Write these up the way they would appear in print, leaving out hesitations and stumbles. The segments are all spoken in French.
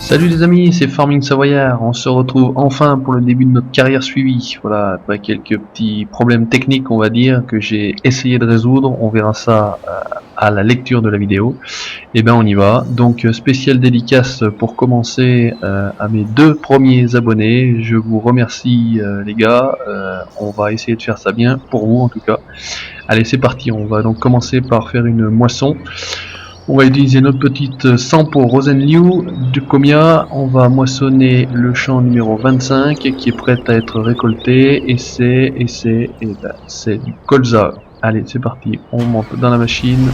Salut les amis, c'est Farming Savoyard. On se retrouve enfin pour le début de notre carrière suivie. Voilà, après quelques petits problèmes techniques, on va dire, que j'ai essayé de résoudre. On verra ça à la lecture de la vidéo. Et ben on y va. Donc spéciale dédicace pour commencer à mes deux premiers abonnés. Je vous remercie les gars. On va essayer de faire ça bien pour vous en tout cas. Allez, c'est parti. On va donc commencer par faire une moisson. On va utiliser notre petite sampo Rosenliu du Comia. On va moissonner le champ numéro 25 qui est prêt à être récolté. Et c'est du colza. Allez, c'est parti. On monte dans la machine.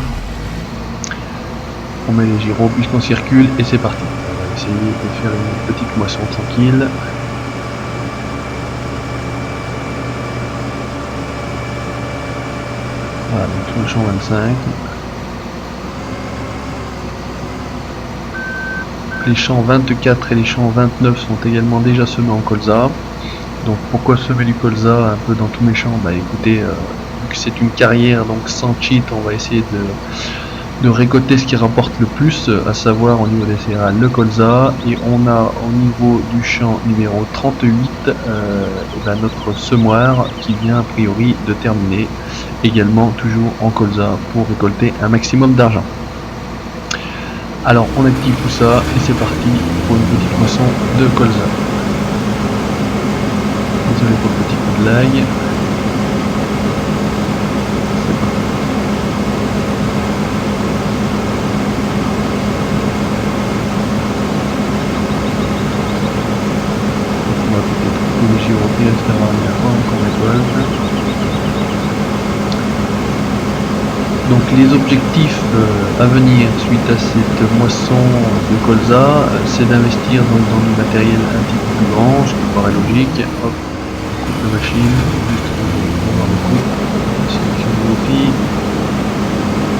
On met les gyros puisqu'on circule et c'est parti. On va essayer de faire une petite moisson tranquille. Voilà, donc tout le champ 25. Les champs 24 et les champs 29 sont également déjà semés en colza. Donc pourquoi semer du colza un peu dans tous mes champs? Bah écoutez, vu que c'est une carrière donc sans cheat, on va essayer de récolter ce qui rapporte le plus, à savoir au niveau des céréales le colza, et on a au niveau du champ numéro 38 notre semoir qui vient a priori de terminer, également toujours en colza pour récolter un maximum d'argent. Alors on active tout ça et c'est parti pour une petite moisson de colza. Désolé pour le petit coup de lag. On va peut-être corriger au pire, c'est la dernière fois qu'on récolte. Donc les objectifs à venir suite à cette moisson de colza, c'est d'investir dans du matériel un petit peu plus grand, ce qui paraît logique. Hop, on coupe la machine, juste on va le coupe, sélection de l'outil.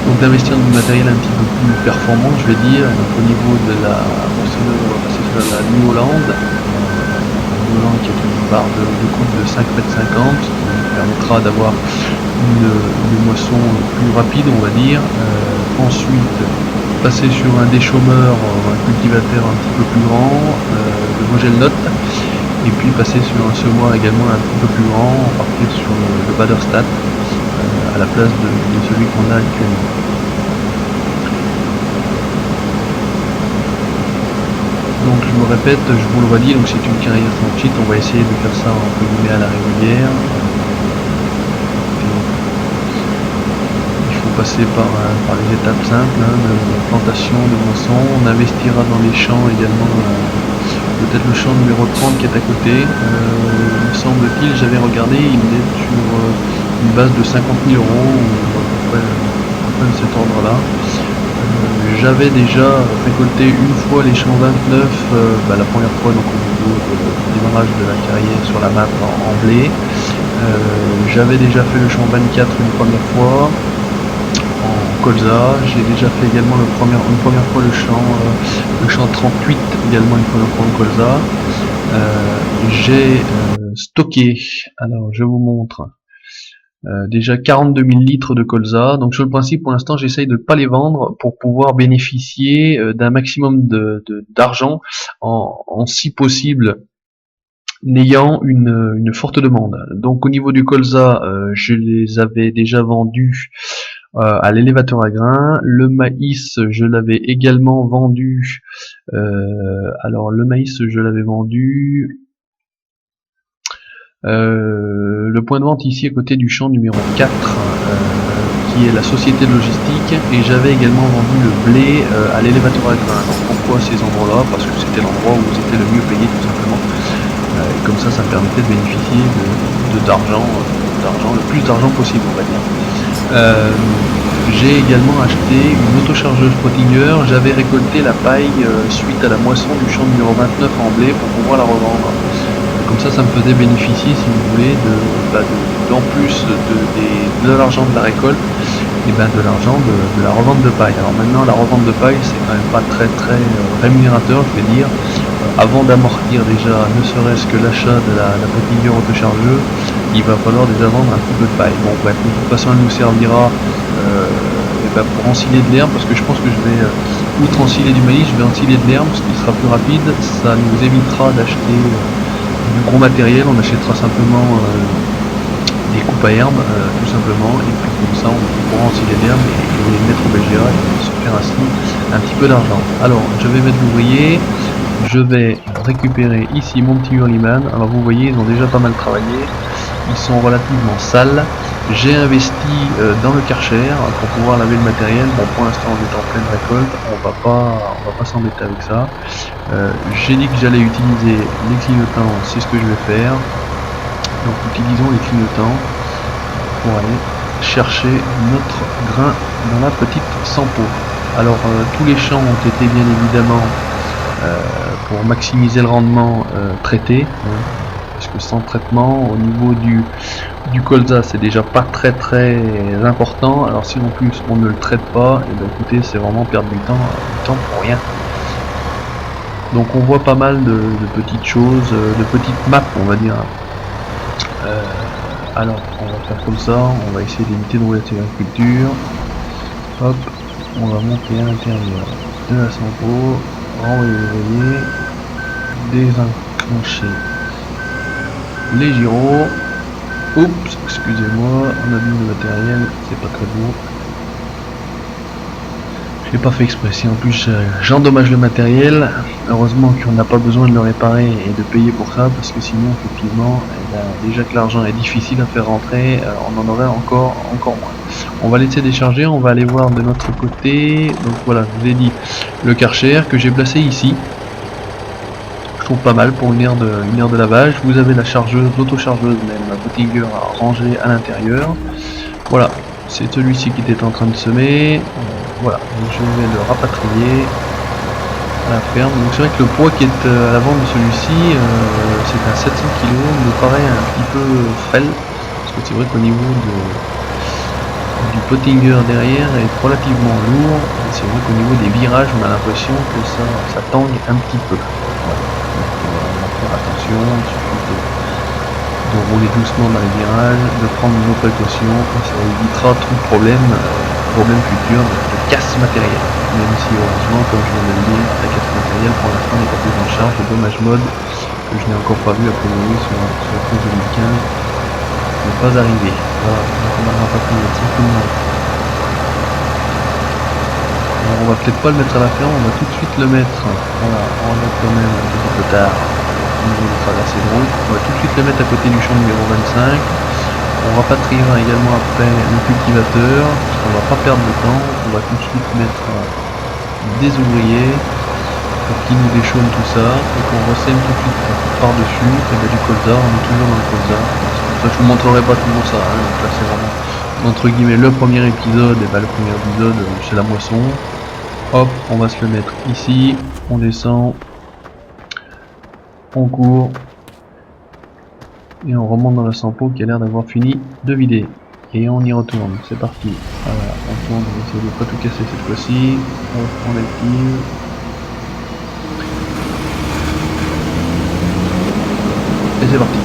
Donc d'investir dans du matériel un petit peu plus performant, je vais dire. Donc au niveau de la moissonneuse, on va passer sur la New Holland. New Holland qui est une barre de coupe de 5,50 m, qui permettra d'avoir une moisson plus rapide, on va dire. Ensuite, passer sur un déchaumeur, un cultivateur un petit peu plus grand, de Vogelnot, et puis passer sur un semoir également un petit peu plus grand, partir sur le Baderstad, à la place de celui qu'on a actuellement. Donc je me répète, je vous le redis, donc c'est une carrière sans cheat, on va essayer de faire ça entre guillemets à la régulière. Passer par les étapes simples, de plantation, de moisson. On investira dans les champs également, peut-être le champ numéro 30 qui est à côté. Me semble-t-il, j'avais regardé, il est sur une base de 50 000 €, ou à peu près de cet ordre-là. J'avais déjà récolté une fois les champs 29, la première fois donc au niveau du démarrage de la carrière sur la map en blé. J'avais déjà fait le champ 24 une première fois en colza. J'ai déjà fait également une première fois le champ 38 également une première fois en colza. J'ai stocké, alors je vous montre, déjà 42 000 litres de colza. Donc sur le principe, pour l'instant, j'essaye de ne pas les vendre pour pouvoir bénéficier d'un maximum d'argent en si possible n'ayant une forte demande. Donc au niveau du colza, je les avais déjà vendus à l'élévateur à grains. Le maïs, je l'avais également vendu. Alors le maïs, je l'avais vendu. Le point de vente ici à côté du champ numéro 4, qui est la société de logistique, et j'avais également vendu le blé à l'élévateur à grains. Alors pourquoi ces endroits-là? Parce que c'était l'endroit où vous étiez le mieux payé tout simplement. Et comme ça, ça me permettait de bénéficier d'argent, le plus d'argent possible, on va dire. J'ai également acheté une autochargeuse Pottinger. J'avais récolté la paille suite à la moisson du champ numéro 29 en blé pour pouvoir la revendre. Comme ça me faisait bénéficier, si vous voulez, en plus de l'argent de la récolte, et de l'argent de la revente de paille. Alors maintenant, la revente de paille, c'est quand même pas très rémunérateur, je vais dire. Avant d'amortir déjà, ne serait-ce que l'achat de la Pottinger autochargeuse, il va falloir déjà vendre un petit peu de paille. Bon bref, de toute façon, elle nous servira pour ensiler de l'herbe, parce que je pense que je vais outre ensiler du maïs, je vais ensiler de l'herbe, ce qui sera plus rapide. Ça nous évitera d'acheter du gros matériel, on achètera simplement des coupes à herbe, tout simplement, et puis comme ça on pourra ensiler de l'herbe et les mettre au BGA et se faire ainsi un petit peu d'argent. Alors je vais mettre l'ouvrier, je vais récupérer ici mon petit hurliman. Alors vous voyez, ils ont déjà pas mal travaillé, ils sont relativement sales. J'ai investi dans le Karcher pour pouvoir laver le matériel. Bon, pour l'instant on est en pleine récolte, on va pas s'embêter avec ça. J'ai dit que j'allais utiliser les clignotants, c'est ce que je vais faire. Donc utilisons les clignotants pour aller chercher notre grain dans la petite sampo. Alors tous les champs ont été bien évidemment pour maximiser le rendement traités, parce que sans traitement au niveau du colza c'est déjà pas très important. Alors si en plus on ne le traite pas, et bien écoutez, c'est vraiment perdre du temps pour rien. Donc on voit pas mal de petites choses, de petites maps on va dire. Alors on va faire comme ça, on va essayer d'éviter de rouler à l'agriculture. Hop, on va monter à l'intérieur de la sampo, renvoyer les ouvriers, désenclencher les gyros. Oups, excusez-moi, on abîme le matériel, c'est pas très beau. J'ai pas fait exprès, si en plus j'endommage le matériel, heureusement qu'on n'a pas besoin de le réparer et de payer pour ça, parce que sinon effectivement, déjà que l'argent est difficile à faire rentrer, on en aurait encore moins. On va laisser décharger, on va aller voir de notre côté. Donc voilà, je vous ai dit le Karcher que j'ai placé ici. Je trouve pas mal pour une aire de lavage. Vous avez la chargeuse, l'autochargeuse même, la Pottinger à ranger à l'intérieur. Voilà, c'est celui-ci qui était en train de semer. Voilà, donc je vais le rapatrier à la ferme. Donc c'est vrai que le poids qui est à l'avant de celui-ci, c'est un 700 kg, me paraît un petit peu frêle, parce que c'est vrai qu'au niveau du Pottinger derrière est relativement lourd, et c'est vrai qu'au niveau des virages on a l'impression que ça tangue un petit peu. Voilà. Donc, on va faire attention, il suffit de rouler doucement dans les virages, de prendre nos précautions, et ça évitera tout problème futur de casse matérielle. Même si heureusement, comme je viens de le dire, la casse matérielle pour l'instant n'est pas prise en charge, le dommage mode que je n'ai encore pas vu a priori sur la crise 2015 n'est pas arrivé. Voilà, donc on va le rapatrier tranquillement. Alors on va peut-être pas le mettre à la ferme, on va tout de suite le mettre. Voilà, on va mettre quand même un petit peu tard au niveau de traverser de route. On va tout de suite le mettre à côté du champ numéro 25. On rapatriera également après le cultivateur, parce qu'on va pas perdre de temps. On va tout de suite mettre des ouvriers pour qu'ils nous déchaunent tout ça et qu'on ressème tout de suite par-dessus du colza. On est toujours dans le colza. Je vous montrerai pas toujours ça, hein. Donc là c'est vraiment entre guillemets le premier épisode. Et le premier épisode c'est la moisson. Hop, on va se le mettre ici, on descend, on court et on remonte dans la sampo qui a l'air d'avoir fini de vider. Et on y retourne, c'est parti. Voilà, on tourne, on essaie de pas tout casser cette fois-ci. On active. Et c'est parti.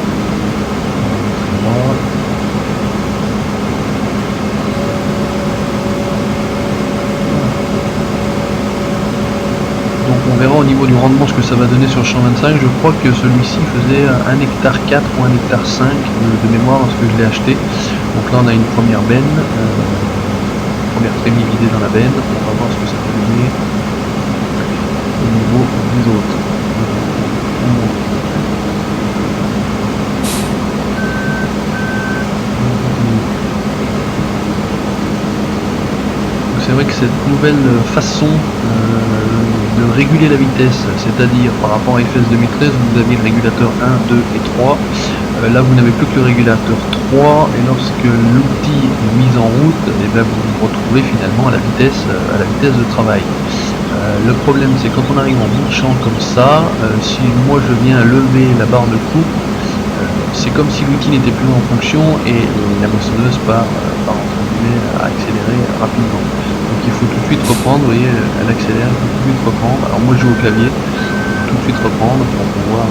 Donc on verra au niveau du rendement ce que ça va donner sur le champ 25. Je crois que celui-ci faisait 1 hectare 4 ou 1 hectare 5 de mémoire lorsque je l'ai acheté. Donc là on a une première benne, première trémie vidée dans la benne. On va voir ce que ça peut donner au niveau des autres. C'est vrai que cette nouvelle façon de réguler la vitesse, c'est-à-dire par rapport à FS 2013, vous aviez le régulateur 1, 2 et 3. Là vous n'avez plus que le régulateur 3, et lorsque l'outil est mis en route, et bien vous vous retrouvez finalement à la vitesse de travail. Le problème c'est quand on arrive en bout de champ comme ça, si moi je viens lever la barre de coupe, c'est comme si l'outil n'était plus en fonction et la moissonneuse part entre guillemets à accélérer rapidement. Donc il faut tout de suite reprendre, vous voyez, elle accélère, il faut tout de suite reprendre. Alors moi je joue au clavier, tout de suite reprendre pour pouvoir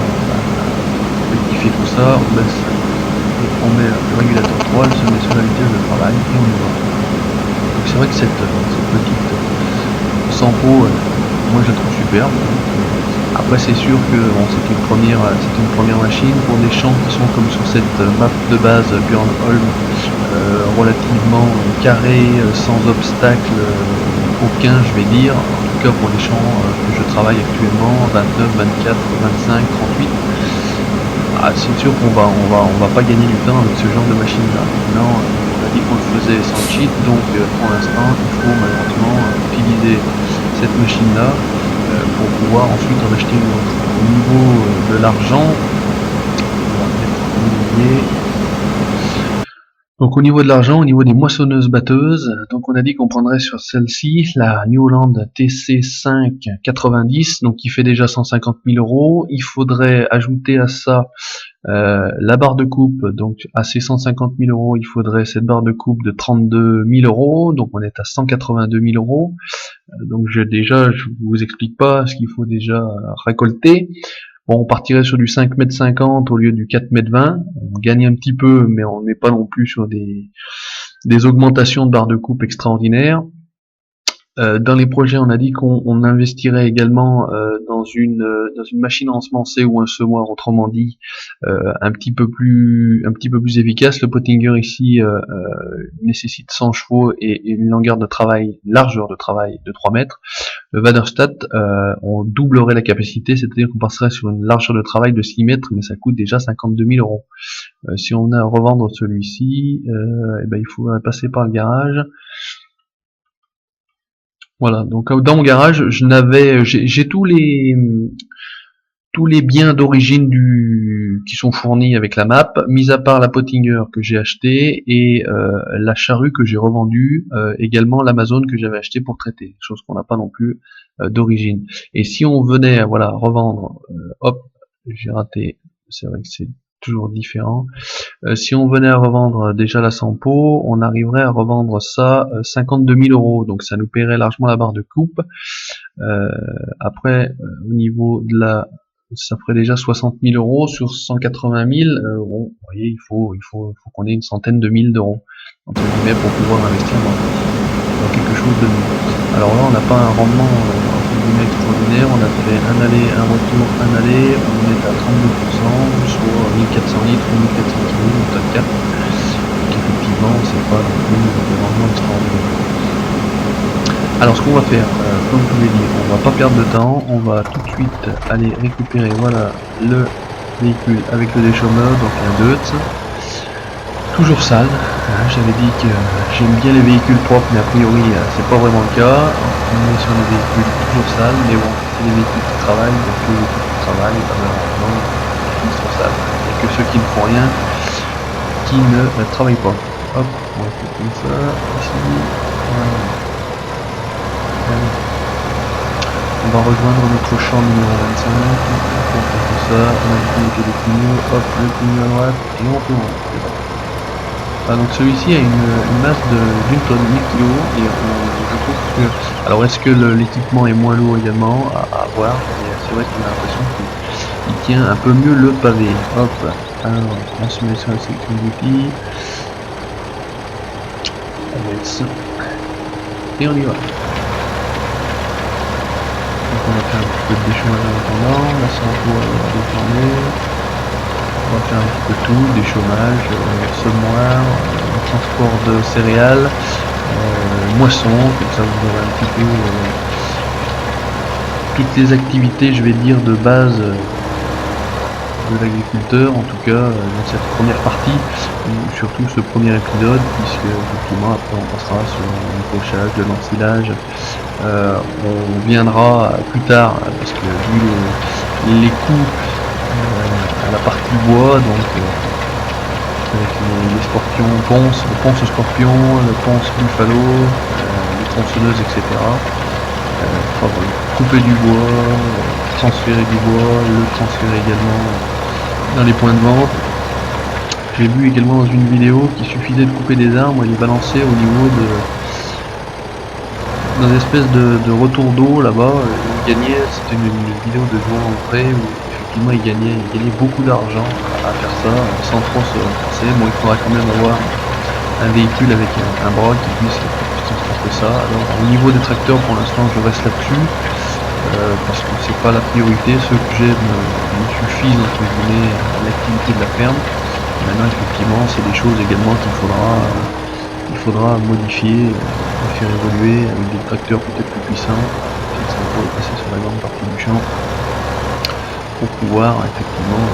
rectifier tout ça. On baisse, on met le régulateur 3, elle se met sur la vitesse de travail et on y va. Donc c'est vrai que cette Sampo, moi je le trouve superbe. Après c'est sûr que bon, c'est une première machine pour des champs qui sont comme sur cette map de base Björnholm, relativement carré, sans obstacle aucun, je vais dire, en tout cas pour les champs que je travaille actuellement, 29, 24, 25, 38. Ah, c'est sûr qu'on va pas gagner du temps avec ce genre de machine là. Maintenant, on a dit qu'on le faisait sans cheat, donc pour l'instant il faut malheureusement utiliser cette machine là pour pouvoir ensuite en acheter une autre. Au niveau de l'argent, on va mettre en milliers. Donc au niveau de l'argent, au niveau des moissonneuses batteuses, donc on a dit qu'on prendrait sur celle-ci la New Holland TC5 90, donc qui fait déjà 150 000 euros. Il faudrait ajouter à ça la barre de coupe, donc à ces 150 000 euros, il faudrait cette barre de coupe de 32 000 euros, donc on est à 182 000 euros. Donc je vous explique pas ce qu'il faut déjà récolter. Bon, on partirait sur du 5,50 m au lieu du 4,20 m. On gagne un petit peu, mais on n'est pas non plus sur des augmentations de barre de coupe extraordinaires. Dans les projets, on a dit qu'on investirait également dans une machine à ensemencer ou un semoir, autrement dit, un petit peu plus efficace. Le Pottinger ici nécessite 100 chevaux et une largeur de travail de 3 mètres. Le Vaderstad, on doublerait la capacité, c'est-à-dire qu'on passerait sur une largeur de travail de 6 mètres, mais ça coûte déjà 52 000 euros. Si on a à revendre celui-ci, il faudrait passer par le garage. Voilà, donc dans mon garage, j'ai tous les biens d'origine qui sont fournis avec la map, mis à part la Pottinger que j'ai acheté et la charrue que j'ai revendue, également l'Amazon que j'avais acheté pour traiter, chose qu'on n'a pas non plus d'origine. Et si on venait revendre, hop, j'ai raté, c'est vrai que c'est toujours différent. Si on venait à revendre déjà la Sampo, on arriverait à revendre ça 52 000 euros, donc ça nous paierait largement la barre de coupe. Après, au niveau de ça ferait déjà 60 000 euros sur 180 000. Bon, vous voyez, il faut qu'on ait une centaine de mille d'euros entre guillemets pour pouvoir investir dans quelque chose de nouveau. Alors là, on n'a pas un rendement entre guillemets extraordinaire. On a fait un aller, un retour, un aller. On est à 32%, soit 1400 litres ou 1400 kg au top 4. Donc effectivement, c'est pas non plus un rendement extraordinaire. Alors ce qu'on va faire, comme je vous l'ai dit, on va pas perdre de temps, on va tout de suite aller récupérer voilà le véhicule avec le déchômeur, donc un Deutz, toujours sale. J'avais dit que j'aime bien les véhicules propres, mais a priori c'est pas vraiment le cas. On est sur des véhicules toujours sales, mais bon, c'est des véhicules qui travaillent, donc les véhicules qui travaillent, malheureusement, ils sont sales. Il n'y a que ceux qui ne font rien qui ne travaillent pas. Hop, on va faire comme ça, ici, voilà. On va rejoindre notre champ numéro 25, on fait tout ça, on a des pneus, hop, le pneu à droite, et on tourne. Ah, donc celui-ci a une masse d'une tonne, 1000 kg, et je trouve que... Alors est-ce que l'équipement est moins lourd également à voir, mais c'est vrai qu'on a l'impression qu'il tient un peu mieux le pavé. Hop, alors on se met sur la section d'outils, et on y va. Donc on va faire un petit peu de déchômage en attendant, la Sampo va déformer, on va faire un petit peu de tout, déchômage, semoir, transport de céréales, moisson, comme ça vous aurez un petit peu toutes les activités, je vais dire, de base de l'agriculteur, en tout cas dans cette première partie, ou surtout ce premier épisode, puisque effectivement après on passera sur le pochage, de l'ensilage. On viendra plus tard, parce que vu les coûts à la partie bois, donc avec les scorpions ponce, le ponce scorpion, le ponce buffalo, les tronçonneuses, etc. Couper du bois, transférer du bois, le transférer également dans les points de vente. J'ai vu également dans une vidéo qu'il suffisait de couper des arbres et les balancer au niveau dans une espèce de retour d'eau là-bas. Il gagnait, c'était une vidéo de joueur entrée où effectivement il gagnait beaucoup d'argent à faire ça sans trop se forcer. Bon, il faudra quand même avoir un véhicule avec un bras qui puisse transporter ça. Alors au niveau des tracteurs, pour l'instant je reste là-dessus, parce que c'est pas la priorité. Ceux que j'ai me suffisent entre guillemets à l'activité de la ferme. Maintenant effectivement c'est des choses également qu'il faudra modifier, faire évoluer avec des tracteurs peut-être plus puissants, peut-être ça pourrait passer sur la grande partie du champ, pour pouvoir effectivement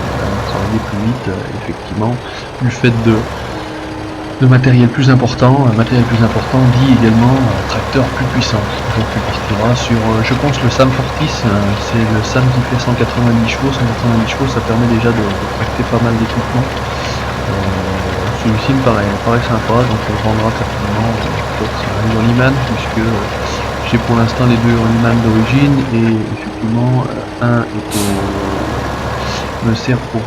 travailler plus vite, effectivement, du fait de matériel plus important. Un matériel plus important dit également tracteur plus puissant. Donc on partira sur, je pense, le Sam Fortis, c'est le Sam qui fait 190 chevaux. 190 chevaux, ça permet déjà de tracter pas mal d'équipements. Celui-ci me paraît sympa, donc on le vendra certainement peut-être un Hurliman, puisque j'ai pour l'instant les deux Hurliman d'origine, et effectivement un me sert pour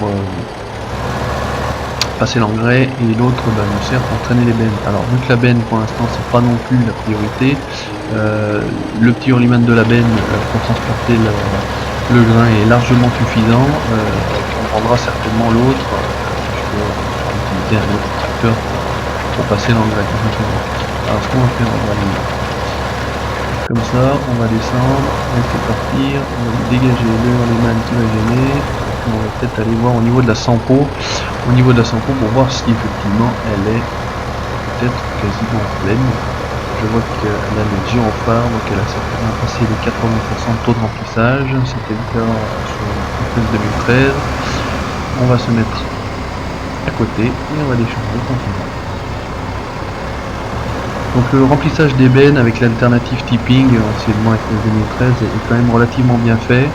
passer l'engrais, et l'autre me sert pour traîner les bennes. Alors vu que la benne pour l'instant c'est pas non plus la priorité, le petit hurliman de la benne pour transporter le grain est largement suffisant. On prendra certainement l'autre, puisque on va utiliser un autre tracteur pour passer l'engrais. Alors ce qu'on va faire, on va aller comme ça, on va descendre, on va laisser partir, on va dégager le hurliman qui va gêner. On va peut-être aller voir au niveau de la sampo, pour voir si effectivement elle est peut-être quasiment pleine. Je vois qu'elle a les gyrophares, donc elle a certainement passé les 80% de taux de remplissage. C'était le cas sur le 2013. On va se mettre à côté et on va décharger tranquillement. Donc le remplissage des bennes avec l'alternative tipping, anciennement avec le 2013, est quand même relativement bien fait.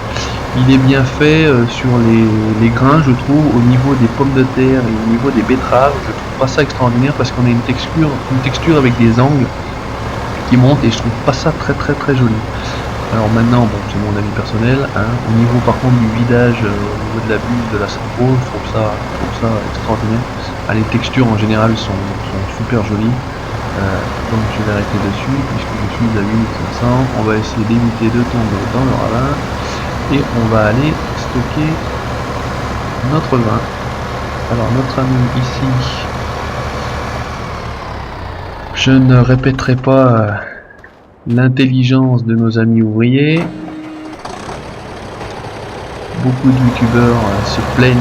Il est bien fait sur les grains, je trouve. Au niveau des pommes de terre et au niveau des betteraves, je trouve pas ça extraordinaire, parce qu'on a une texture avec des angles qui montent, et je trouve pas ça très joli. Alors maintenant, bon, c'est mon avis personnel, hein. Au niveau par contre du vidage, au niveau de la buse de la sampo, je trouve ça extraordinaire. Ah, les textures en général sont super jolies. Donc je vais arrêter dessus puisque je suis à 8500. On va essayer d'éviter de tomber dans le ravin. Et on va aller stocker notre grain. Alors notre ami ici, je ne répéterai pas l'intelligence de nos amis ouvriers. Beaucoup de youtubeurs se plaignent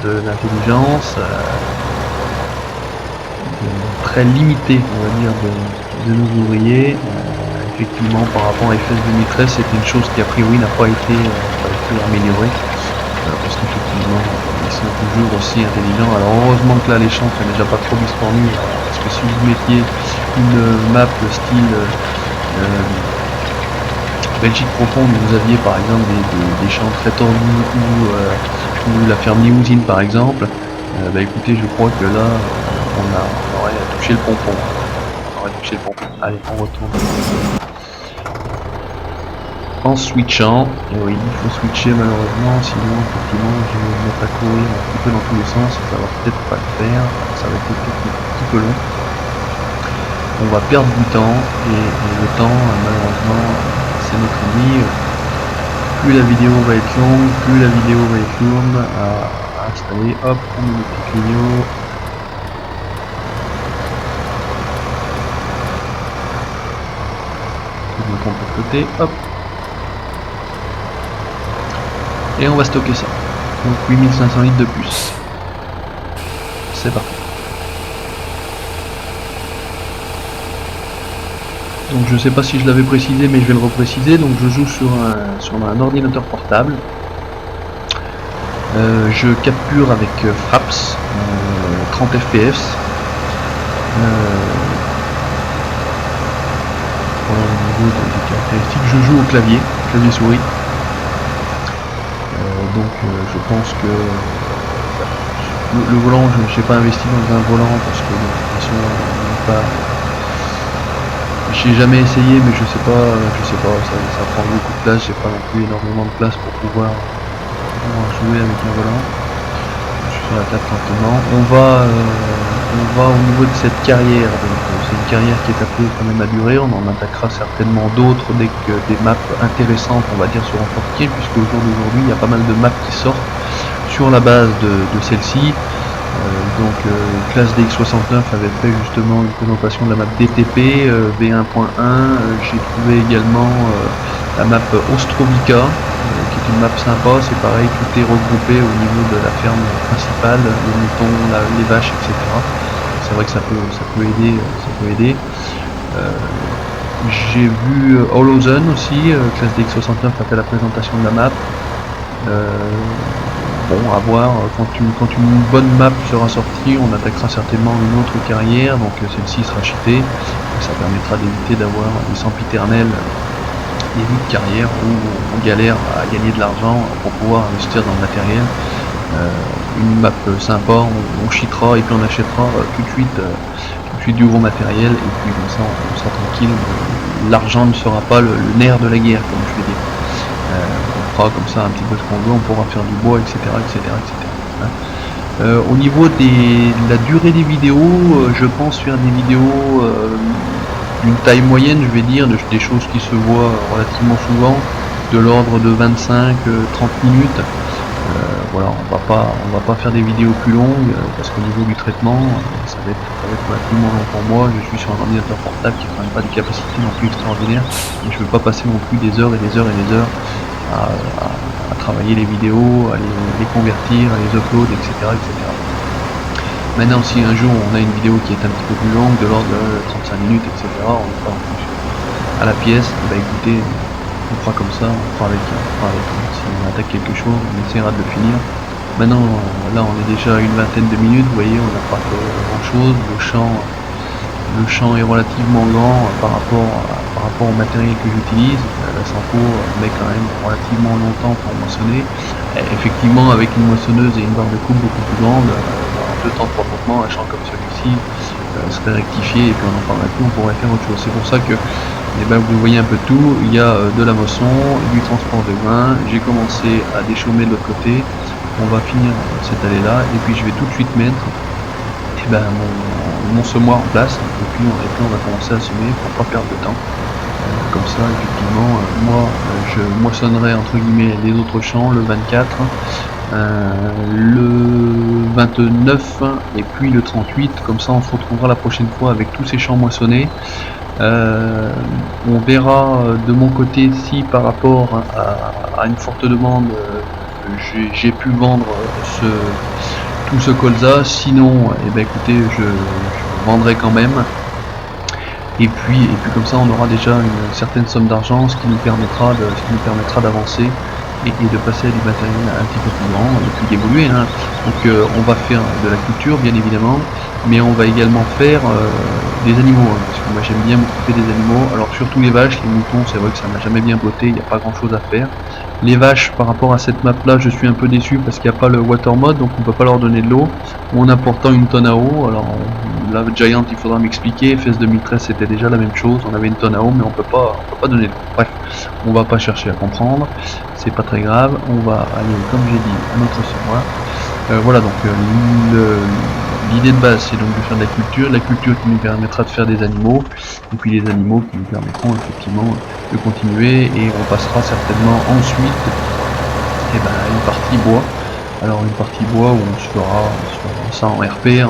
de l'intelligence très limitée, on va dire, de nos ouvriers. Effectivement, par rapport à FS 2013, c'était une chose qui a priori n'a pas été améliorée, parce qu'effectivement ils sont toujours aussi intelligents. Alors heureusement que là les champs sont déjà pas trop distornus, parce que si vous mettiez une map style Belgique profonde, vous aviez par exemple des champs très tordus, ou la ferme Limousine par exemple, bah écoutez, je crois que là on aurait touché le pompon. Allez, on retourne en switchant. Et oui, il faut switcher malheureusement, sinon effectivement je vais me mettre à courir un petit peu dans tous les sens, et ça va peut-être pas le faire, ça va être peut-être un petit peu long. On va perdre du temps, et le temps malheureusement c'est notre ami. Plus la vidéo va être longue, plus la vidéo va être lourde à installer. Hop, on met le petit clignot. Je me trompe de côté, hop. Et on va stocker ça. Donc 8500 litres de plus. C'est parti. Donc je sais pas si je l'avais précisé, mais je vais le repréciser. Donc je joue sur un ordinateur portable. Je capture avec Fraps 30 fps. Au niveau des caractéristiques, je joue au clavier souris. Donc je pense que le volant, je n'ai pas investi dans un volant parce que de toute façon j'ai jamais essayé, mais je sais pas, ça prend beaucoup de place, j'ai pas non plus énormément de place pour pouvoir jouer avec un volant. Je suis sur la table lentement. On va au niveau de cette carrière, donc c'est une carrière qui est appelée quand même à durer. On en attaquera certainement d'autres dès que des maps intéressantes, on va dire, seront portées, puisque au jour d'aujourd'hui il y a pas mal de maps qui sortent sur la base de celle-ci. Classe DX69 avait fait justement une présentation de la map DTP V1.1. J'ai trouvé également la map Ostrovica, qui est une map sympa. C'est pareil, tout est regroupé au niveau de la ferme principale, les moutons, les vaches, etc. C'est vrai que ça peut aider. J'ai vu Holozen aussi, classe DX69 a fait la présentation de la map. Bon, à voir, quand une bonne map sera sortie, on attaquera certainement une autre carrière, donc celle-ci sera cheatée, ça permettra d'éviter d'avoir des sempiternels début de carrière où on galère à gagner de l'argent pour pouvoir investir dans le matériel. Une map sympa, on cheatera et puis on achètera tout de suite du gros matériel, et puis comme ça on sera tranquille, l'argent ne sera pas le nerf de la guerre, comme je vais dire. On fera comme ça un petit peu ce qu'on veut, on pourra faire du bois, etc. Au niveau de la durée des vidéos, je pense faire des vidéos d'une taille moyenne, je vais dire, des choses qui se voient relativement souvent, de l'ordre de 25-30 minutes. Voilà, on va pas faire des vidéos plus longues, parce qu'au niveau du traitement, ça va être relativement long pour moi. Je suis sur un ordinateur portable qui n'a quand même pas des capacités non plus extraordinaires, et je ne veux pas passer non plus des heures et des heures et des heures à travailler les vidéos, à les convertir, à les upload, etc. Maintenant, si un jour on a une vidéo qui est un petit peu plus longue, de l'ordre de 35 minutes, etc., on le fera à la pièce, bah écoutez, on fera comme ça, on fera avec. Si on attaque quelque chose, on essaiera de le finir. Maintenant, là on est déjà à une vingtaine de minutes, vous voyez, on n'a pas fait grand chose, le champ est relativement grand par rapport au matériel que j'utilise. La Sanpo met quand même relativement longtemps pour moissonner. Et effectivement, avec une moissonneuse et une barre de coupe beaucoup plus grande, en 2 temps de frottement, un champ comme celui-ci serait rectifié, et puis on n'en parlerait plus, on pourrait faire autre chose. C'est pour ça que vous voyez un peu tout. Il y a de la moisson, du transport de grains. J'ai commencé à déchaumer de l'autre côté. On va finir cette allée là, et puis je vais tout de suite mettre mon semoir en place, et puis on va commencer à semer pour pas perdre de temps. Comme ça, effectivement, moi je moissonnerai entre guillemets les autres champs le 24, le 29 et puis le 38. Comme ça on se retrouvera la prochaine fois avec tous ces champs moissonnés. On verra de mon côté si par rapport à une forte demande j'ai pu vendre tout ce colza. Sinon, écoutez, je vendrai quand même. Et puis comme ça on aura déjà une certaine somme d'argent, ce qui nous permettra d'avancer et de passer à du matériel un petit peu plus grand, et puis d'évoluer. Donc on va faire de la culture bien évidemment, mais on va également faire des animaux, parce que moi j'aime bien m'occuper des animaux. Alors surtout les vaches, les moutons, c'est vrai que ça m'a jamais bien botté, il n'y a pas grand chose à faire. Les vaches, par rapport à cette map là, je suis un peu déçu parce qu'il n'y a pas le water mode, donc on peut pas leur donner de l'eau en apportant une tonne à eau. Alors là, Giant, il faudra m'expliquer. FS 2013 c'était déjà la même chose, on avait une tonne à eau mais on peut pas donner de l'eau. Bref, on va pas chercher à comprendre, c'est pas très grave. On va aller, comme j'ai dit, à notre semoir. Voilà, donc l'idée de base c'est donc de faire de la culture qui nous permettra de faire des animaux, et puis les animaux qui nous permettront effectivement de continuer, et on passera certainement ensuite une partie bois. Alors une partie bois où on se fera ça en RP,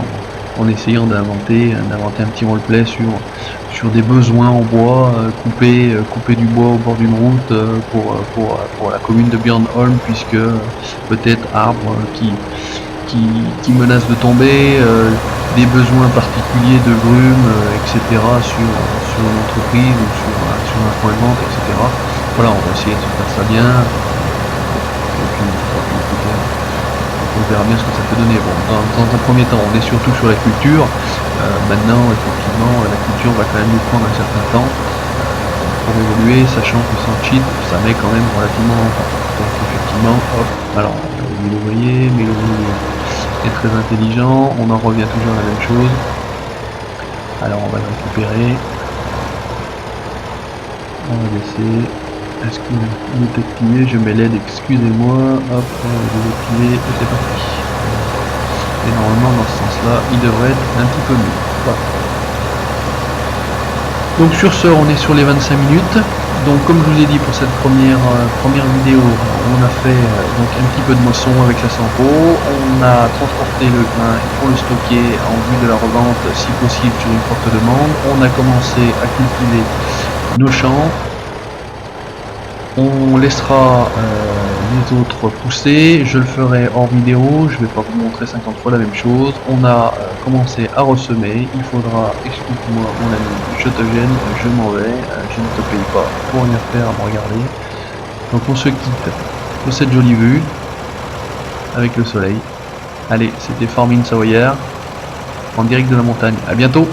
en essayant d'inventer un petit roleplay sur des besoins en bois, couper du bois au bord d'une route pour la commune de Björnholm, puisque peut-être arbres qui menacent de tomber, des besoins particuliers de brume, etc. sur une entreprise ou sur un point de vente, etc. Voilà, on va essayer de se faire ça bien. Et puis, on verra bien ce que ça peut donner. Bon, dans un premier temps, on est surtout sur la culture. Maintenant, effectivement, la culture va quand même nous prendre un certain temps pour évoluer, sachant que sans cheat, ça met quand même relativement longtemps. Donc effectivement, hop, alors, Mélovoyer est très intelligent, on en revient toujours à la même chose. Alors on va le récupérer. On va laisser. Est-ce qu'il est activé? Je mets l'aide, excusez-moi. Hop, on va les activer et c'est parti. Et normalement dans ce sens-là, il devrait être un petit peu mieux. Voilà. Donc sur ce, on est sur les 25 minutes. Donc comme je vous ai dit pour cette première vidéo, on a fait donc un petit peu de moisson avec la Sampo, on a transporté le grain pour le stocker en vue de la revente si possible sur une forte demande, on a commencé à cultiver nos champs, on laissera les autres pousser, je le ferai hors vidéo, je ne vais pas vous montrer 50 fois la même chose. On a commencé à ressemer, il faudra, explique-moi mon ami, je te gêne, je m'en vais, je ne te paye pas pour rien faire à me regarder. Donc on se quitte sur cette jolie vue, avec le soleil. Allez, c'était Farming Savoyard, en direct de la montagne, à bientôt.